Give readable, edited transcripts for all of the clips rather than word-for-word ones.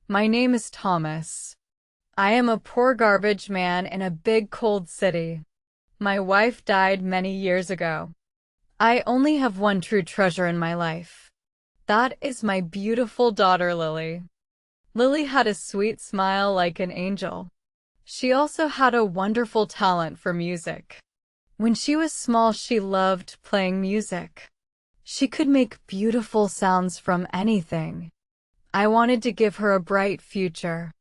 My name is Thomas. I am a poor garbage man in a big cold city. My wife died many years ago. I only have one true treasure in my life. That is my beautiful daughter, Lily. Lily had a sweet smile like an angel. She also had a wonderful talent for music. When she was small, she loved playing music. She could make beautiful sounds from anything. I wanted to give her a bright future.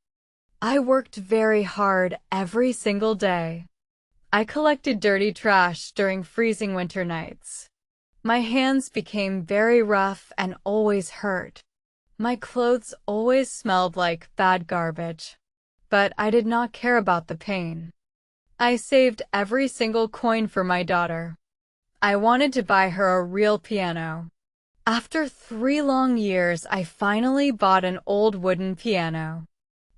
I worked very hard every single day. I collected dirty trash during freezing winter nights. My hands became very rough and always hurt. My clothes always smelled like bad garbage. But I did not care about the pain. I saved every single coin for my daughter. I wanted to buy her a real piano. After 3 long years, I finally bought an old wooden piano.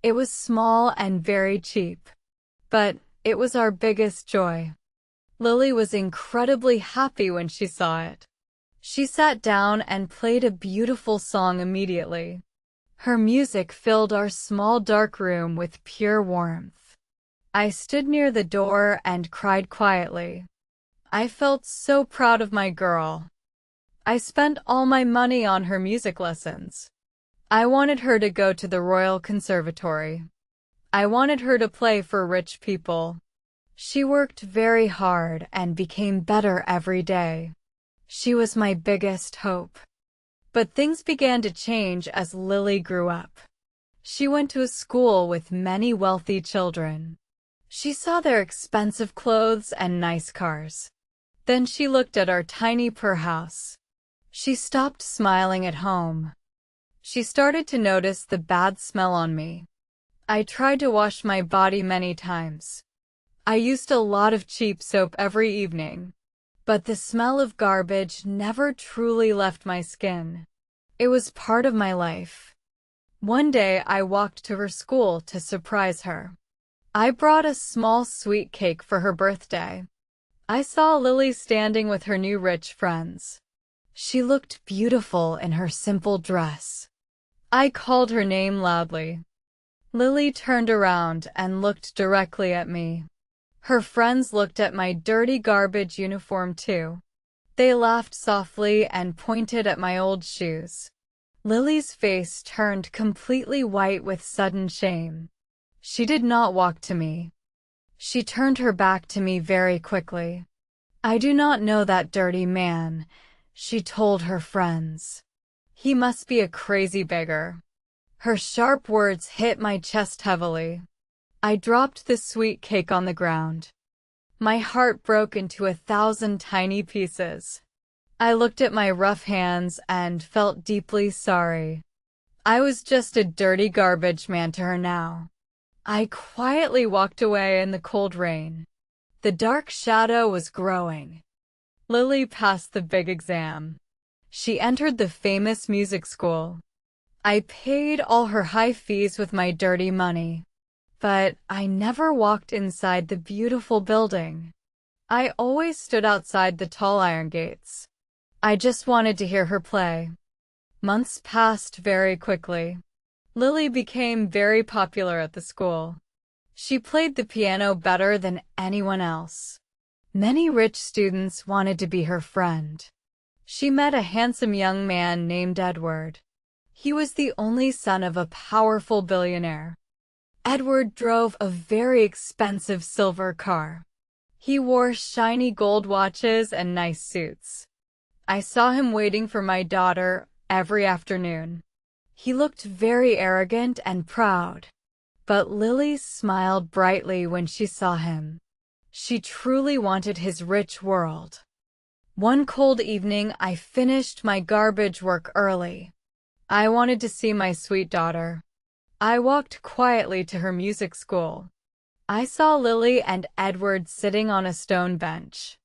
It was small and very cheap, but it was our biggest joy. Lily was incredibly happy when she saw it. She sat down and played a beautiful song immediately. Her music filled our small dark room with pure warmth. I stood near the door and cried quietly. I felt so proud of my girl. I spent all my money on her music lessons. I wanted her to go to the Royal Conservatory. I wanted her to play for rich people. She worked very hard and became better every day. She was my biggest hope. But things began to change as Lily grew up. She went to a school with many wealthy children. She saw their expensive clothes and nice cars. Then she looked at our tiny poor house. She stopped smiling at home. She started to notice the bad smell on me. I tried to wash my body many times. I used a lot of cheap soap every evening. But the smell of garbage never truly left my skin. It was part of my life. One day I walked to her school to surprise her. I brought a small sweet cake for her birthday. I saw Lily standing with her new rich friends. She looked beautiful in her simple dress. I called her name loudly. Lily turned around and looked directly at me. Her friends looked at my dirty garbage uniform too. They laughed softly and pointed at my old shoes. Lily's face turned completely white with sudden shame. She did not walk to me. She turned her back to me very quickly. "I do not know that dirty man," she told her friends. "He must be a crazy beggar." Her sharp words hit my chest heavily. I dropped the sweet cake on the ground. My heart broke into 1,000 tiny pieces. I looked at my rough hands and felt deeply sorry. I was just a dirty garbage man to her now. I quietly walked away in the cold rain. The dark shadow was growing. Lily passed the big exam. She entered the famous music school. I paid all her high fees with my dirty money. But I never walked inside the beautiful building. I always stood outside the tall iron gates. I just wanted to hear her play. Months passed very quickly. Lily became very popular at the school. She played the piano better than anyone else. Many rich students wanted to be her friend. She met a handsome young man named Edward. He was the only son of a powerful billionaire. Edward drove a very expensive silver car. He wore shiny gold watches and nice suits. I saw him waiting for my daughter every afternoon. He looked very arrogant and proud. But Lily smiled brightly when she saw him. She truly wanted his rich world. One cold evening, I finished my garbage work early. I wanted to see my sweet daughter. I walked quietly to her music school. I saw Lily and Edward sitting on a stone bench.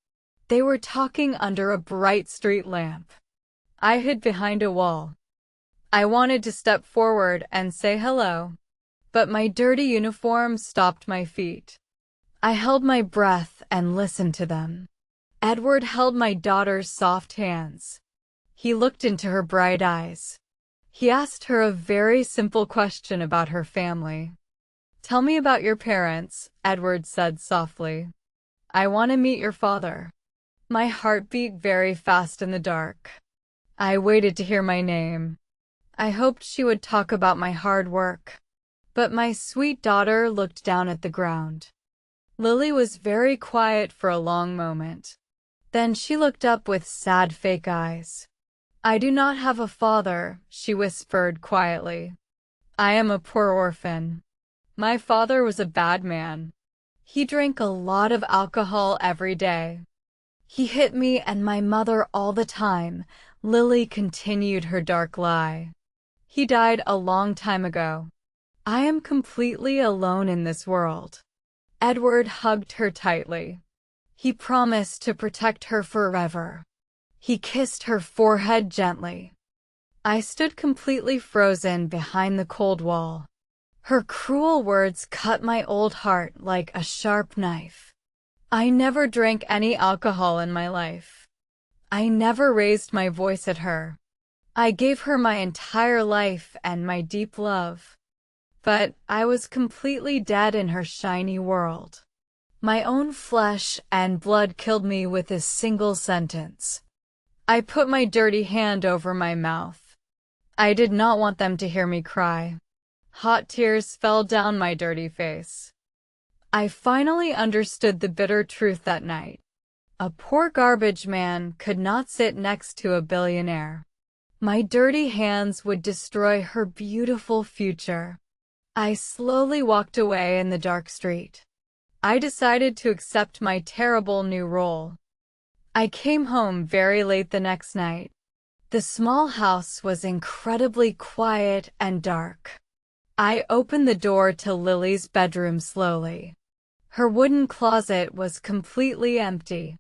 They were talking under a bright street lamp. I hid behind a wall. I wanted to step forward and say hello, but my dirty uniform stopped my feet. I held my breath and listened to them. Edward held my daughter's soft hands. He looked into her bright eyes. He asked her a very simple question about her family. "Tell me about your parents," Edward said softly. "I want to meet your father." My heart beat very fast in the dark. I waited to hear my name. I hoped she would talk about my hard work. But my sweet daughter looked down at the ground. Lily was very quiet for a long moment. Then she looked up with sad fake eyes. "I do not have a father," she whispered quietly. "I am a poor orphan. My father was a bad man. He drank a lot of alcohol every day. He hit me and my mother all the time." Lily continued her dark lie. "He died a long time ago. I am completely alone in this world." Edward hugged her tightly. He promised to protect her forever. He kissed her forehead gently. I stood completely frozen behind the cold wall. Her cruel words cut my old heart like a sharp knife. I never drank any alcohol in my life. I never raised my voice at her. I gave her my entire life and my deep love. But I was completely dead in her shiny world. My own flesh and blood killed me with a single sentence. I put my dirty hand over my mouth. I did not want them to hear me cry. Hot tears fell down my dirty face. I finally understood the bitter truth that night. A poor garbage man could not sit next to a billionaire. My dirty hands would destroy her beautiful future. I slowly walked away in the dark street. I decided to accept my terrible new role. I came home very late the next night. The small house was incredibly quiet and dark. I opened the door to Lily's bedroom slowly. Her wooden closet was completely empty.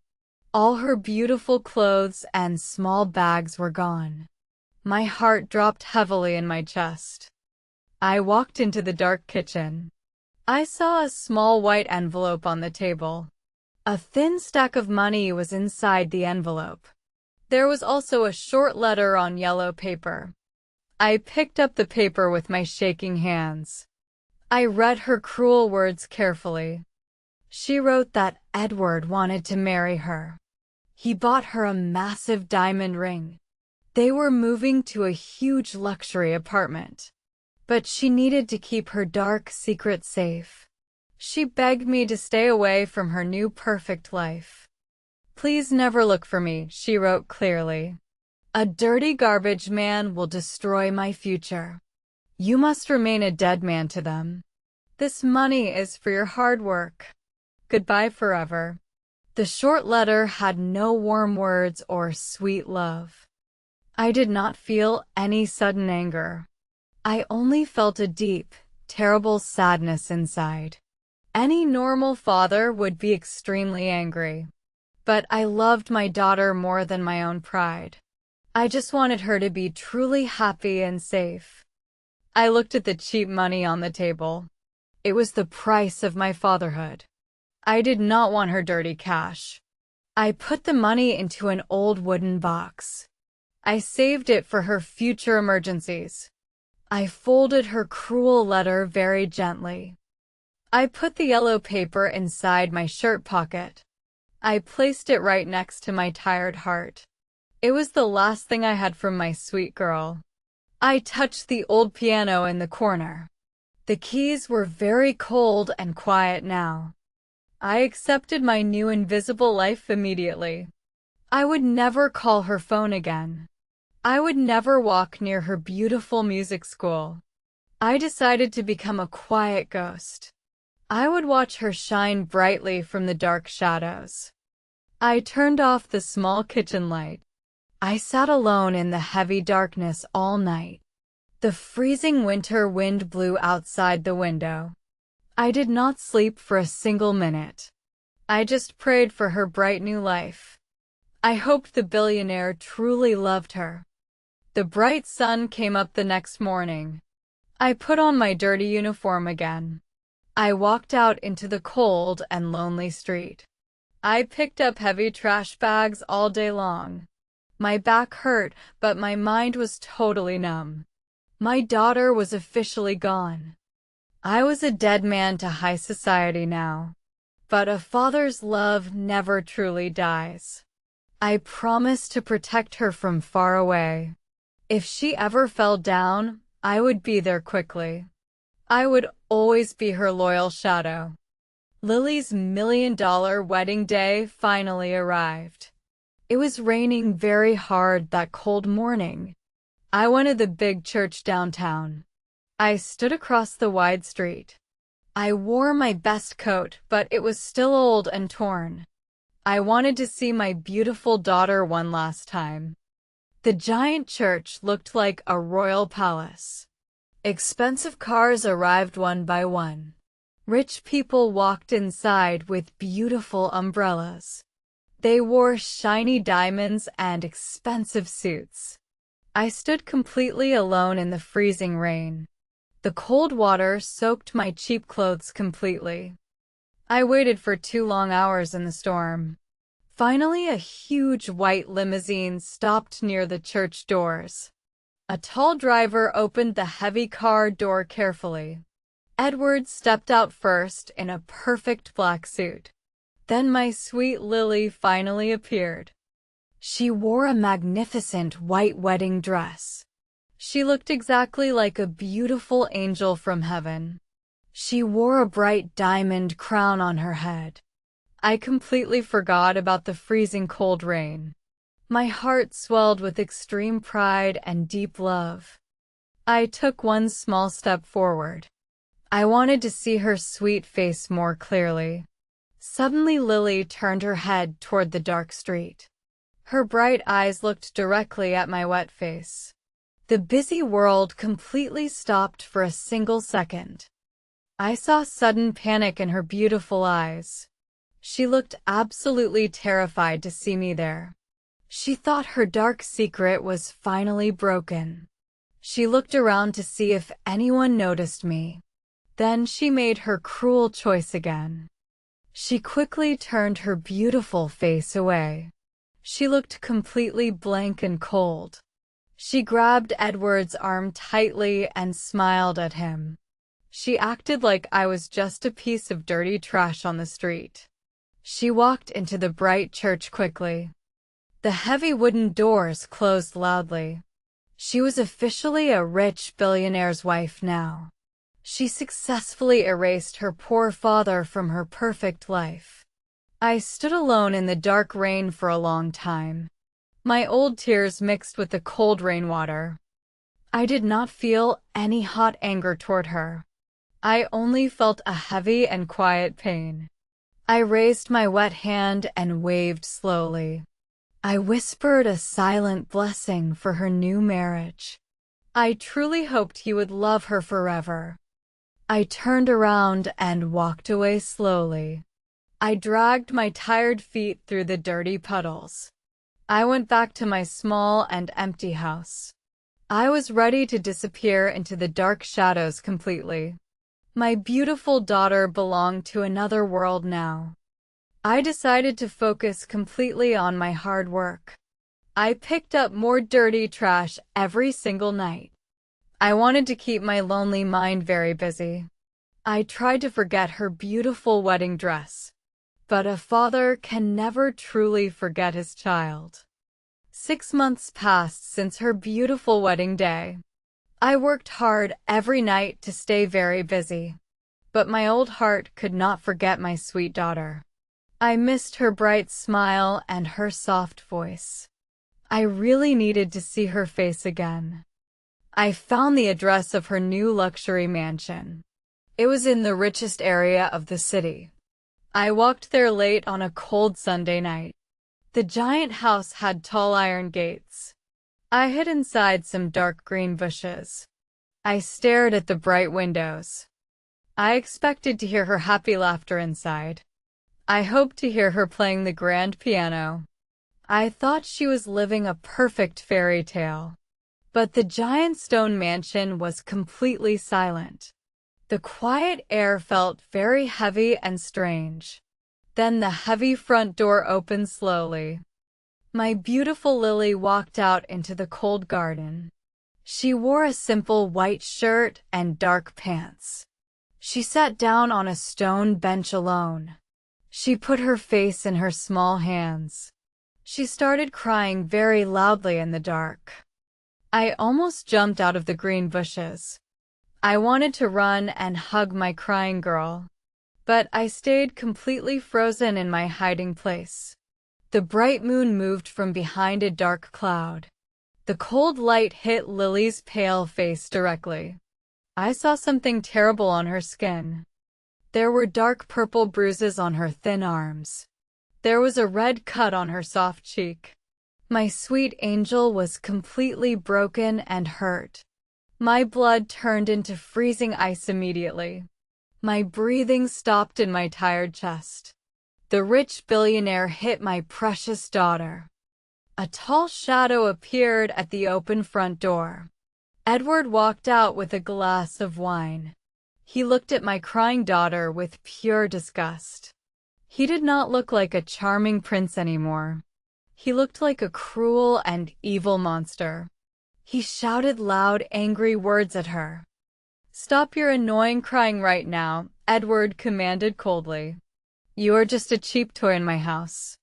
All her beautiful clothes and small bags were gone. My heart dropped heavily in my chest. I walked into the dark kitchen. I saw a small white envelope on the table. A thin stack of money was inside the envelope. There was also a short letter on yellow paper. I picked up the paper with my shaking hands. I read her cruel words carefully. She wrote that Edward wanted to marry her. He bought her a massive diamond ring. They were moving to a huge luxury apartment. But she needed to keep her dark secret safe. She begged me to stay away from her new perfect life. "Please never look for me," she wrote clearly. "A dirty garbage man will destroy my future. You must remain a dead man to them. This money is for your hard work. Goodbye forever." The short letter had no warm words or sweet love. I did not feel any sudden anger. I only felt a deep, terrible sadness inside. Any normal father would be extremely angry. But I loved my daughter more than my own pride. I just wanted her to be truly happy and safe. I looked at the cheap money on the table. It was the price of my fatherhood. I did not want her dirty cash. I put the money into an old wooden box. I saved it for her future emergencies. I folded her cruel letter very gently. I put the yellow paper inside my shirt pocket. I placed it right next to my tired heart. It was the last thing I had from my sweet girl. I touched the old piano in the corner. The keys were very cold and quiet now. I accepted my new invisible life immediately. I would never call her phone again. I would never walk near her beautiful music school. I decided to become a quiet ghost. I would watch her shine brightly from the dark shadows. I turned off the small kitchen light. I sat alone in the heavy darkness all night. The freezing winter wind blew outside the window. I did not sleep for a single minute. I just prayed for her bright new life. I hoped the billionaire truly loved her. The bright sun came up the next morning. I put on my dirty uniform again. I walked out into the cold and lonely street. I picked up heavy trash bags all day long. My back hurt, but my mind was totally numb. My daughter was officially gone. I was a dead man to high society now. But a father's love never truly dies. I promised to protect her from far away. If she ever fell down, I would be there quickly. I would always be her loyal shadow. Lily's $1 million wedding day finally arrived. It was raining very hard that cold morning. I went to the big church downtown. I stood across the wide street. I wore my best coat, but it was still old and torn. I wanted to see my beautiful daughter one last time. The giant church looked like a royal palace. Expensive cars arrived one by one. Rich people walked inside with beautiful umbrellas. They wore shiny diamonds and expensive suits. I stood completely alone in the freezing rain. The cold water soaked my cheap clothes completely. I waited for 2 long hours in the storm. Finally, a huge white limousine stopped near the church doors. A tall driver opened the heavy car door carefully. Edward stepped out first in a perfect black suit. Then my sweet Lily finally appeared. She wore a magnificent white wedding dress. She looked exactly like a beautiful angel from heaven. She wore a bright diamond crown on her head. I completely forgot about the freezing cold rain. My heart swelled with extreme pride and deep love. I took one small step forward. I wanted to see her sweet face more clearly. Suddenly Lily turned her head toward the dark street. Her bright eyes looked directly at my wet face. The busy world completely stopped for a single second. I saw sudden panic in her beautiful eyes. She looked absolutely terrified to see me there. She thought her dark secret was finally broken. She looked around to see if anyone noticed me. Then she made her cruel choice again. She quickly turned her beautiful face away. She looked completely blank and cold. She grabbed Edward's arm tightly and smiled at him. She acted like I was just a piece of dirty trash on the street. She walked into the bright church quickly. The heavy wooden doors closed loudly. She was officially a rich billionaire's wife now. She successfully erased her poor father from her perfect life. I stood alone in the dark rain for a long time. My old tears mixed with the cold rainwater. I did not feel any hot anger toward her. I only felt a heavy and quiet pain. I raised my wet hand and waved slowly. I whispered a silent blessing for her new marriage. I truly hoped he would love her forever. I turned around and walked away slowly. I dragged my tired feet through the dirty puddles. I went back to my small and empty house. I was ready to disappear into the dark shadows completely. My beautiful daughter belonged to another world now. I decided to focus completely on my hard work. I picked up more dirty trash every single night. I wanted to keep my lonely mind very busy. I tried to forget her beautiful wedding dress. But a father can never truly forget his child. 6 months passed since her beautiful wedding day. I worked hard every night to stay very busy. But my old heart could not forget my sweet daughter. I missed her bright smile and her soft voice. I really needed to see her face again. I found the address of her new luxury mansion. It was in the richest area of the city. I walked there late on a cold Sunday night. The giant house had tall iron gates. I hid inside some dark green bushes. I stared at the bright windows. I expected to hear her happy laughter inside. I hoped to hear her playing the grand piano. I thought she was living a perfect fairy tale. But the giant stone mansion was completely silent. The quiet air felt very heavy and strange. Then the heavy front door opened slowly. My beautiful Lily walked out into the cold garden. She wore a simple white shirt and dark pants. She sat down on a stone bench alone. She put her face in her small hands. She started crying very loudly in the dark. I almost jumped out of the green bushes. I wanted to run and hug my crying girl, but I stayed completely frozen in my hiding place. The bright moon moved from behind a dark cloud. The cold light hit Lily's pale face directly. I saw something terrible on her skin. There were dark purple bruises on her thin arms. There was a red cut on her soft cheek. My sweet angel was completely broken and hurt. My blood turned into freezing ice immediately. My breathing stopped in my tired chest. The rich billionaire hit my precious daughter. A tall shadow appeared at the open front door. Edward walked out with a glass of wine. He looked at my crying daughter with pure disgust. He did not look like a charming prince anymore. He looked like a cruel and evil monster. He shouted loud, angry words at her. "Stop your annoying crying right now," Edward commanded coldly. "You are just a cheap toy in my house.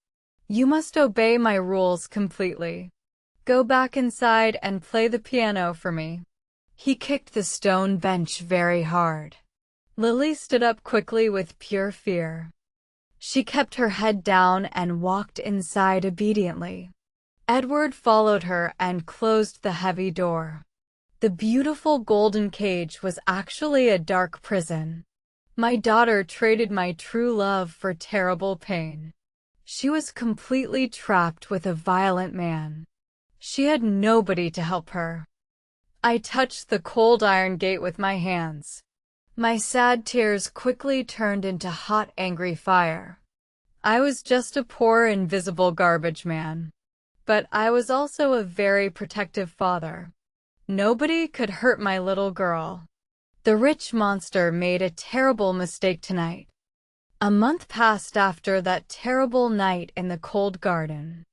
You must obey my rules completely. Go back inside and play the piano for me." He kicked the stone bench very hard. Lily stood up quickly with pure fear. She kept her head down and walked inside obediently. Edward followed her and closed the heavy door. The beautiful golden cage was actually a dark prison. My daughter traded my true love for terrible pain. She was completely trapped with a violent man. She had nobody to help her. I touched the cold iron gate with my hands. My sad tears quickly turned into hot, angry fire. I was just a poor, invisible garbage man. But I was also a very protective father. Nobody could hurt my little girl. The rich monster made a terrible mistake tonight. A month passed after that terrible night in the cold garden.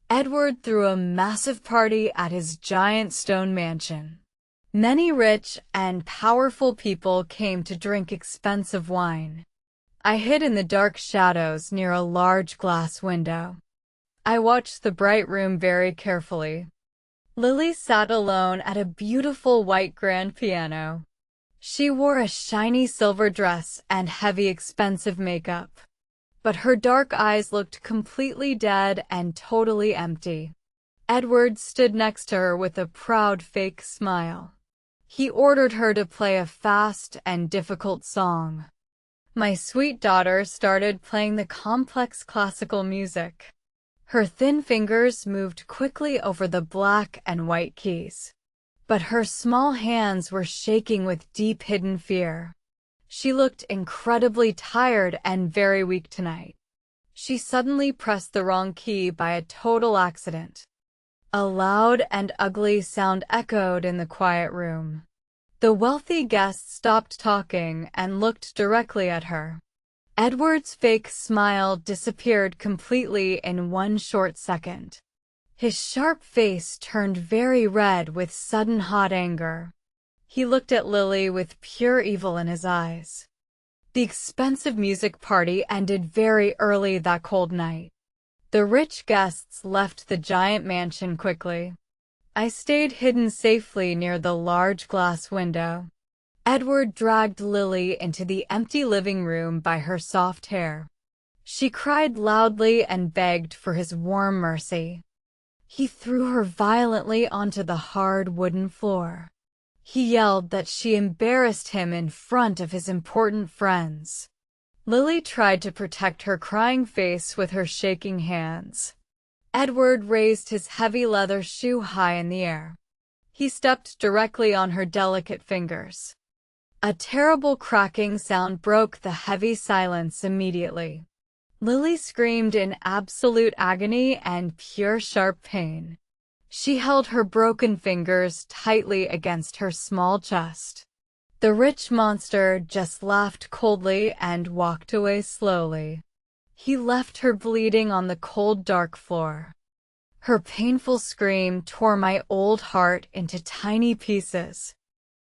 Edward threw a massive party at his giant stone mansion. Many rich and powerful people came to drink expensive wine. I hid in the dark shadows near a large glass window. I watched the bright room very carefully. Lily sat alone at a beautiful white grand piano. She wore a shiny silver dress and heavy expensive makeup. But her dark eyes looked completely dead and totally empty. Edward stood next to her with a proud fake smile. He ordered her to play a fast and difficult song. My sweet daughter started playing the complex classical music. Her thin fingers moved quickly over the black and white keys. But her small hands were shaking with deep hidden fear. She looked incredibly tired and very weak tonight. She suddenly pressed the wrong key by a total accident. A loud and ugly sound echoed in the quiet room. The wealthy guest stopped talking and looked directly at her. Edward's fake smile disappeared completely in one short second. His sharp face turned very red with sudden hot anger. He looked at Lily with pure evil in his eyes. The expensive music party ended very early that cold night. The rich guests left the giant mansion quickly. I stayed hidden safely near the large glass window. Edward dragged Lily into the empty living room by her soft hair. She cried loudly and begged for his warm mercy. He threw her violently onto the hard wooden floor. He yelled that she embarrassed him in front of his important friends. Lily tried to protect her crying face with her shaking hands. Edward raised his heavy leather shoe high in the air. He stepped directly on her delicate fingers. A terrible cracking sound broke the heavy silence immediately. Lily screamed in absolute agony and pure sharp pain. She held her broken fingers tightly against her small chest. The rich monster just laughed coldly and walked away slowly. He left her bleeding on the cold, dark floor. Her painful scream tore my old heart into tiny pieces.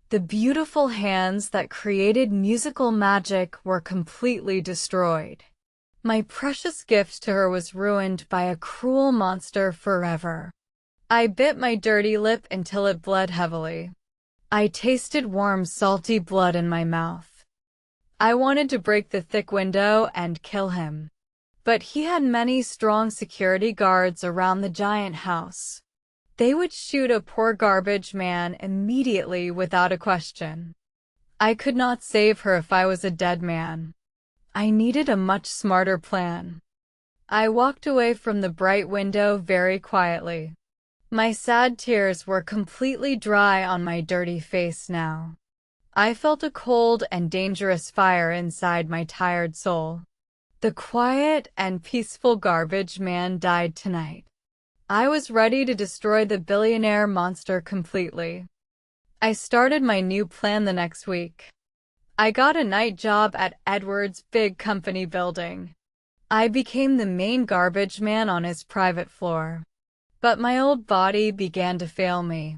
The beautiful hands that created musical magic were completely destroyed. My precious gift to her was ruined by a cruel monster forever. I bit my dirty lip until it bled heavily. I tasted warm, salty blood in my mouth. I wanted to break the thick window and kill him. But he had many strong security guards around the giant house. They would shoot a poor garbage man immediately without a question. I could not save her if I was a dead man. I needed a much smarter plan. I walked away from the bright window very quietly. My sad tears were completely dry on my dirty face now. I felt a cold and dangerous fire inside my tired soul. The quiet and peaceful garbage man died tonight. I was ready to destroy the billionaire monster completely. I started my new plan the next week. I got a night job at Edward's big company building. I became the main garbage man on his private floor. But my old body began to fail me.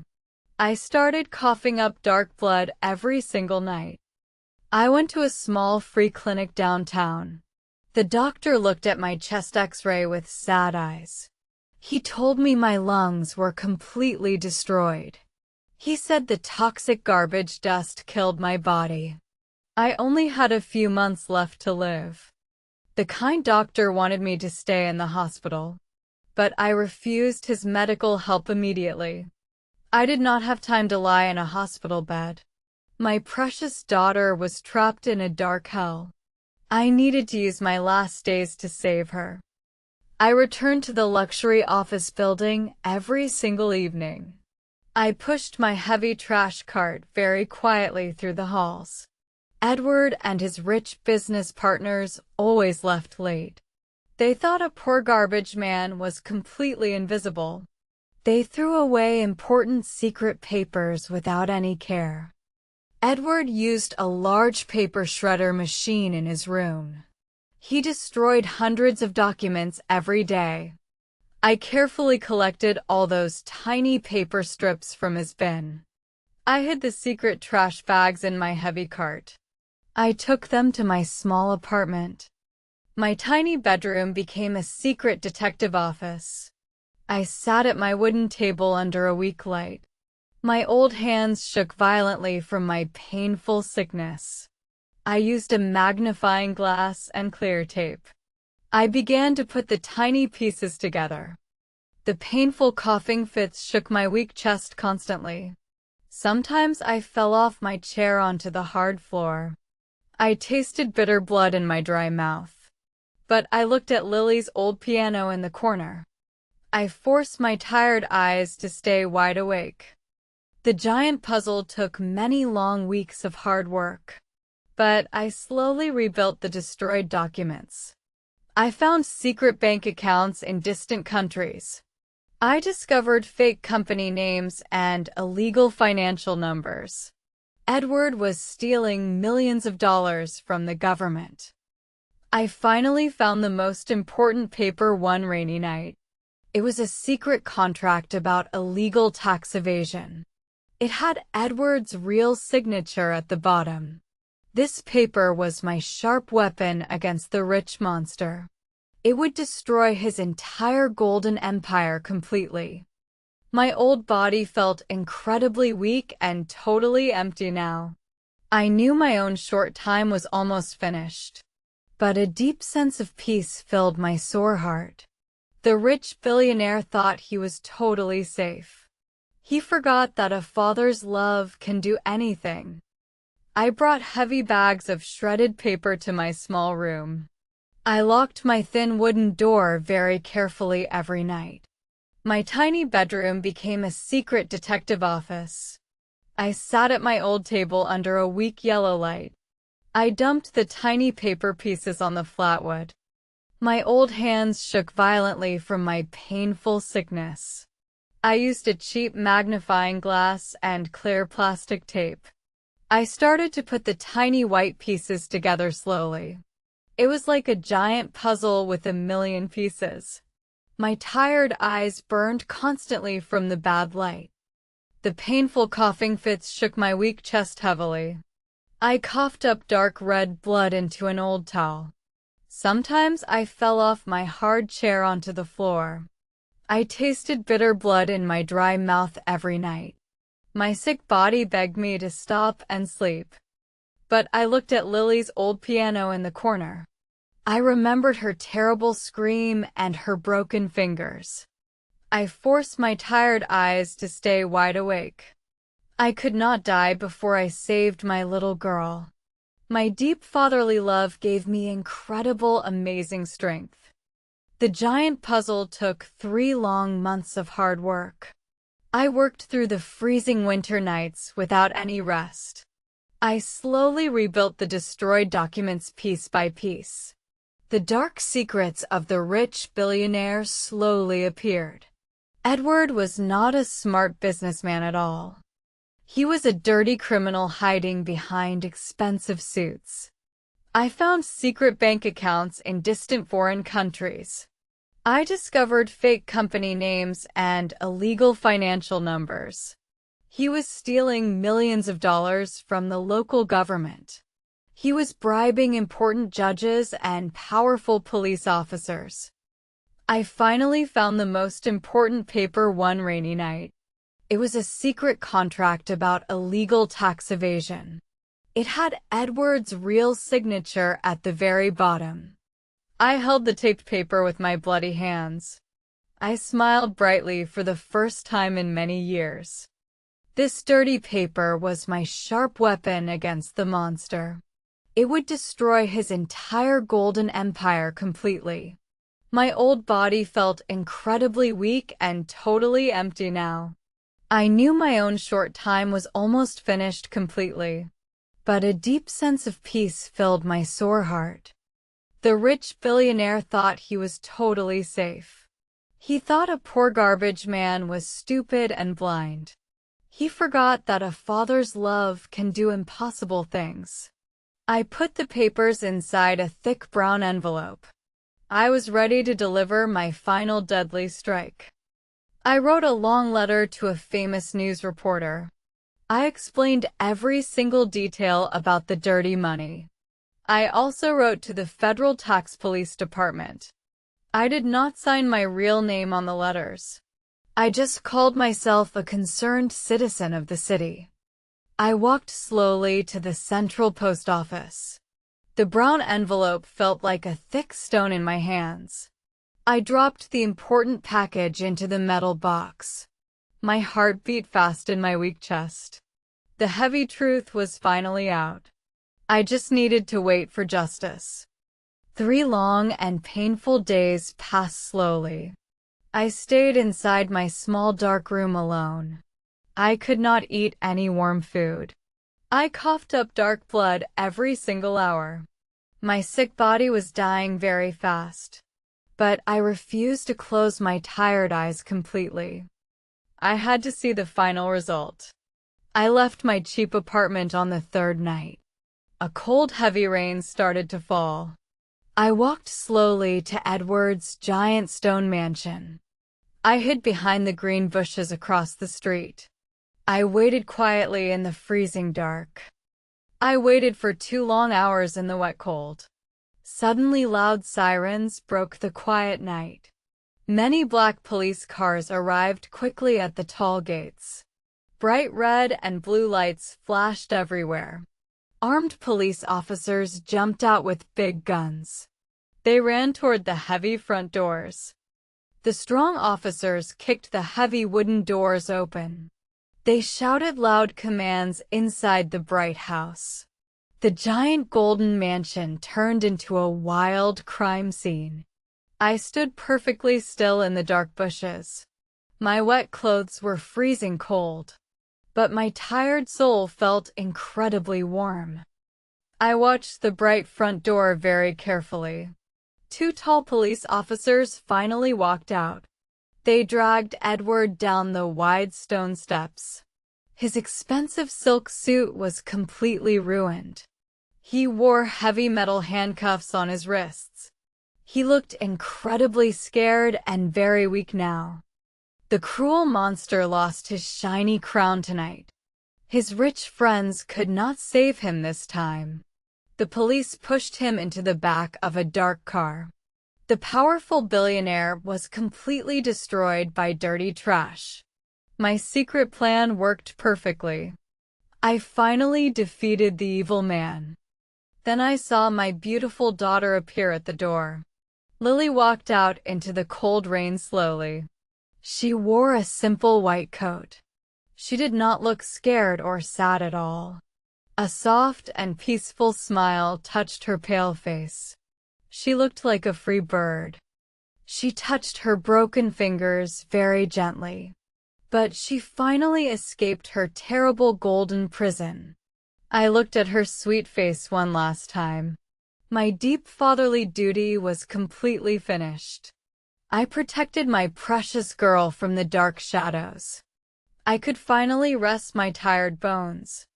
I started coughing up dark blood every single night. I went to a small free clinic downtown. The doctor looked at my chest X-ray with sad eyes. He told me my lungs were completely destroyed. He said the toxic garbage dust killed my body. I only had a few months left to live. The kind doctor wanted me to stay in the hospital, but I refused his medical help immediately. I did not have time to lie in a hospital bed. My precious daughter was trapped in a dark hell. I needed to use my last days to save her. I returned to the luxury office building every single evening. I pushed my heavy trash cart very quietly through the halls. Edward and his rich business partners always left late. They thought a poor garbage man was completely invisible. They threw away important secret papers without any care. Edward used a large paper shredder machine in his room. He destroyed hundreds of documents every day. I carefully collected all those tiny paper strips from his bin. I hid the secret trash bags in my heavy cart. I took them to my small apartment. My tiny bedroom became a secret detective office. I sat at my wooden table under a weak light. My old hands shook violently from my painful sickness. I used a magnifying glass and clear tape. I began to put the tiny pieces together. The painful coughing fits shook my weak chest constantly. Sometimes I fell off my chair onto the hard floor. I tasted bitter blood in my dry mouth. But I looked at Lily's old piano in the corner. I forced my tired eyes to stay wide awake. The giant puzzle took many long weeks of hard work. But I slowly rebuilt the destroyed documents. I found secret bank accounts in distant countries. I discovered fake company names and illegal financial numbers. Edward was stealing millions of dollars from the government. I finally found the most important paper one rainy night. It was a secret contract about illegal tax evasion. It had Edward's real signature at the bottom. This paper was my sharp weapon against the rich monster. It would destroy his entire golden empire completely. My old body felt incredibly weak and totally empty now. I knew my own short time was almost finished. But a deep sense of peace filled my sore heart. The rich billionaire thought he was totally safe. He forgot that a father's love can do anything. I brought heavy bags of shredded paper to my small room. I locked my thin wooden door very carefully every night. My tiny bedroom became a secret detective office. I sat at my old table under a weak yellow light. I dumped the tiny paper pieces on the flatwood. My old hands shook violently from my painful sickness. I used a cheap magnifying glass and clear plastic tape. I started to put the tiny white pieces together slowly. It was like a giant puzzle with a million pieces. My tired eyes burned constantly from the bad light. The painful coughing fits shook my weak chest heavily. I coughed up dark red blood into an old towel. Sometimes I fell off my hard chair onto the floor. I tasted bitter blood in my dry mouth every night. My sick body begged me to stop and sleep. But I looked at Lily's old piano in the corner. I remembered her terrible scream and her broken fingers. I forced my tired eyes to stay wide awake. I could not die before I saved my little girl. My deep fatherly love gave me incredible, amazing strength. The giant puzzle took 3 long months of hard work. I worked through the freezing winter nights without any rest. I slowly rebuilt the destroyed documents piece by piece. The dark secrets of the rich billionaire slowly appeared. Edward was not a smart businessman at all. He was a dirty criminal hiding behind expensive suits. I found secret bank accounts in distant foreign countries. I discovered fake company names and illegal financial numbers. He was stealing millions of dollars from the local government. He was bribing important judges and powerful police officers. I finally found the most important paper one rainy night. It was a secret contract about illegal tax evasion. It had Edward's real signature at the very bottom. I held the taped paper with my bloody hands. I smiled brightly for the first time in many years. This dirty paper was my sharp weapon against the monster. It would destroy his entire golden empire completely. My old body felt incredibly weak and totally empty now. I knew my own short time was almost finished completely. But a deep sense of peace filled my sore heart. The rich billionaire thought he was totally safe. He thought a poor garbage man was stupid and blind. He forgot that a father's love can do impossible things. I put the papers inside a thick brown envelope. I was ready to deliver my final deadly strike. I wrote a long letter to a famous news reporter. I explained every single detail about the dirty money. I also wrote to the Federal Tax Police Department. I did not sign my real name on the letters. I just called myself a concerned citizen of the city. I walked slowly to the central post office. The brown envelope felt like a thick stone in my hands. I dropped the important package into the metal box. My heart beat fast in my weak chest. The heavy truth was finally out. I just needed to wait for justice. 3 long and painful days passed slowly. I stayed inside my small dark room alone. I could not eat any warm food. I coughed up dark blood every single hour. My sick body was dying very fast. But I refused to close my tired eyes completely. I had to see the final result. I left my cheap apartment on the 3rd night. A cold, heavy rain started to fall. I walked slowly to Edward's giant stone mansion. I hid behind the green bushes across the street. I waited quietly in the freezing dark. I waited for 2 long hours in the wet cold. Suddenly loud sirens broke the quiet night. Many black police cars arrived quickly at the tall gates. Bright red and blue lights flashed everywhere. Armed police officers jumped out with big guns. They ran toward the heavy front doors. The strong officers kicked the heavy wooden doors open. They shouted loud commands inside the bright house. The giant golden mansion turned into a wild crime scene. I stood perfectly still in the dark bushes. My wet clothes were freezing cold, but my tired soul felt incredibly warm. I watched the bright front door very carefully. 2 tall police officers finally walked out. They dragged Edward down the wide stone steps. His expensive silk suit was completely ruined. He wore heavy metal handcuffs on his wrists. He looked incredibly scared and very weak now. The cruel monster lost his shiny crown tonight. His rich friends could not save him this time. The police pushed him into the back of a dark car. The powerful billionaire was completely destroyed by dirty trash. My secret plan worked perfectly. I finally defeated the evil man. Then I saw my beautiful daughter appear at the door. Lily walked out into the cold rain slowly. She wore a simple white coat. She did not look scared or sad at all. A soft and peaceful smile touched her pale face. She looked like a free bird. She touched her broken fingers very gently. But she finally escaped her terrible golden prison. I looked at her sweet face one last time. My deep fatherly duty was completely finished. I protected my precious girl from the dark shadows. I could finally rest my tired bones.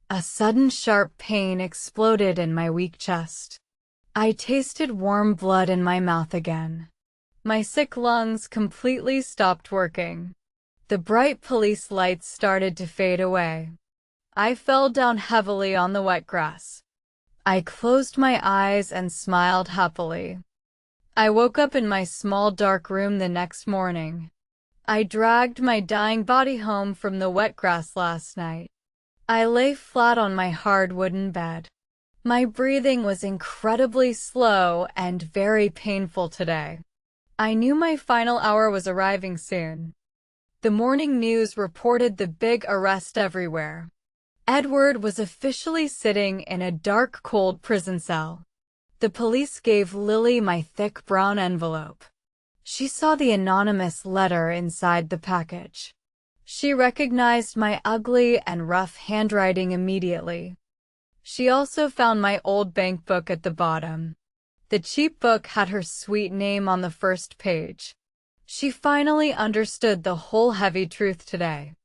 A sudden sharp pain exploded in my weak chest. I tasted warm blood in my mouth again. My sick lungs completely stopped working. The bright police lights started to fade away. I fell down heavily on the wet grass. I closed my eyes and smiled happily. I woke up in my small dark room the next morning. I dragged my dying body home from the wet grass last night. I lay flat on my hard wooden bed. My breathing was incredibly slow and very painful today. I knew my final hour was arriving soon. The morning news reported the big arrest everywhere. Edward was officially sitting in a dark, cold prison cell. The police gave Lily my thick brown envelope. She saw the anonymous letter inside the package. She recognized my ugly and rough handwriting immediately. She also found my old bank book at the bottom. The cheap book had her sweet name on the first page. She finally understood the whole heavy truth today.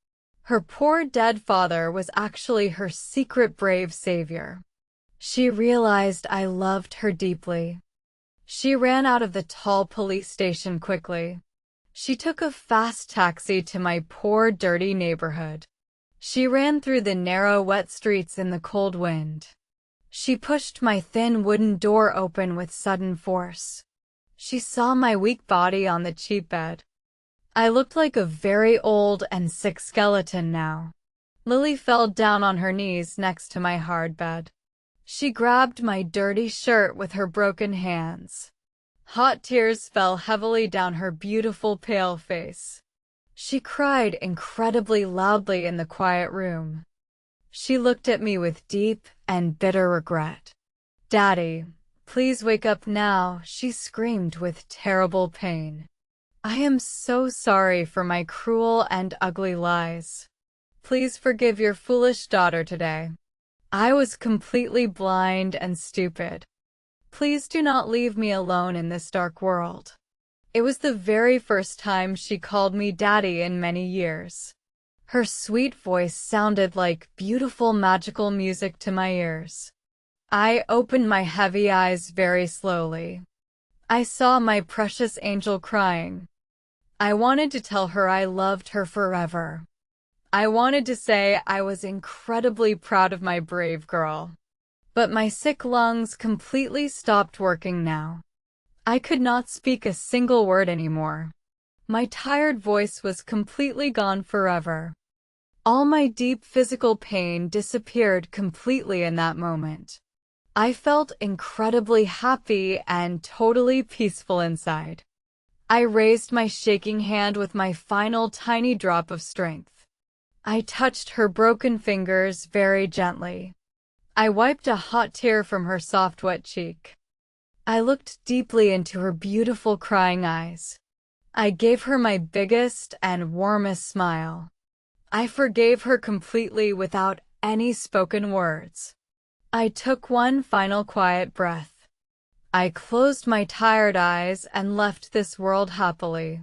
Her poor dead father was actually her secret brave savior. She realized I loved her deeply. She ran out of the tall police station quickly. She took a fast taxi to my poor, dirty neighborhood. She ran through the narrow, wet streets in the cold wind. She pushed my thin wooden door open with sudden force. She saw my weak body on the cheap bed. I looked like a very old and sick skeleton now. Lily fell down on her knees next to my hard bed. She grabbed my dirty shirt with her broken hands. Hot tears fell heavily down her beautiful pale face. She cried incredibly loudly in the quiet room. She looked at me with deep and bitter regret. "Daddy, please wake up now," she screamed with terrible pain. "I am so sorry for my cruel and ugly lies. Please forgive your foolish daughter today. I was completely blind and stupid. Please do not leave me alone in this dark world." It was the very first time she called me Daddy in many years. Her sweet voice sounded like beautiful magical music to my ears. I opened my heavy eyes very slowly. I saw my precious angel crying. I wanted to tell her I loved her forever. I wanted to say I was incredibly proud of my brave girl. But my sick lungs completely stopped working now. I could not speak a single word anymore. My tired voice was completely gone forever. All my deep physical pain disappeared completely in that moment. I felt incredibly happy and totally peaceful inside. I raised my shaking hand with my final tiny drop of strength. I touched her broken fingers very gently. I wiped a hot tear from her soft, wet cheek. I looked deeply into her beautiful crying eyes. I gave her my biggest and warmest smile. I forgave her completely without any spoken words. I took one final quiet breath. I closed my tired eyes and left this world happily.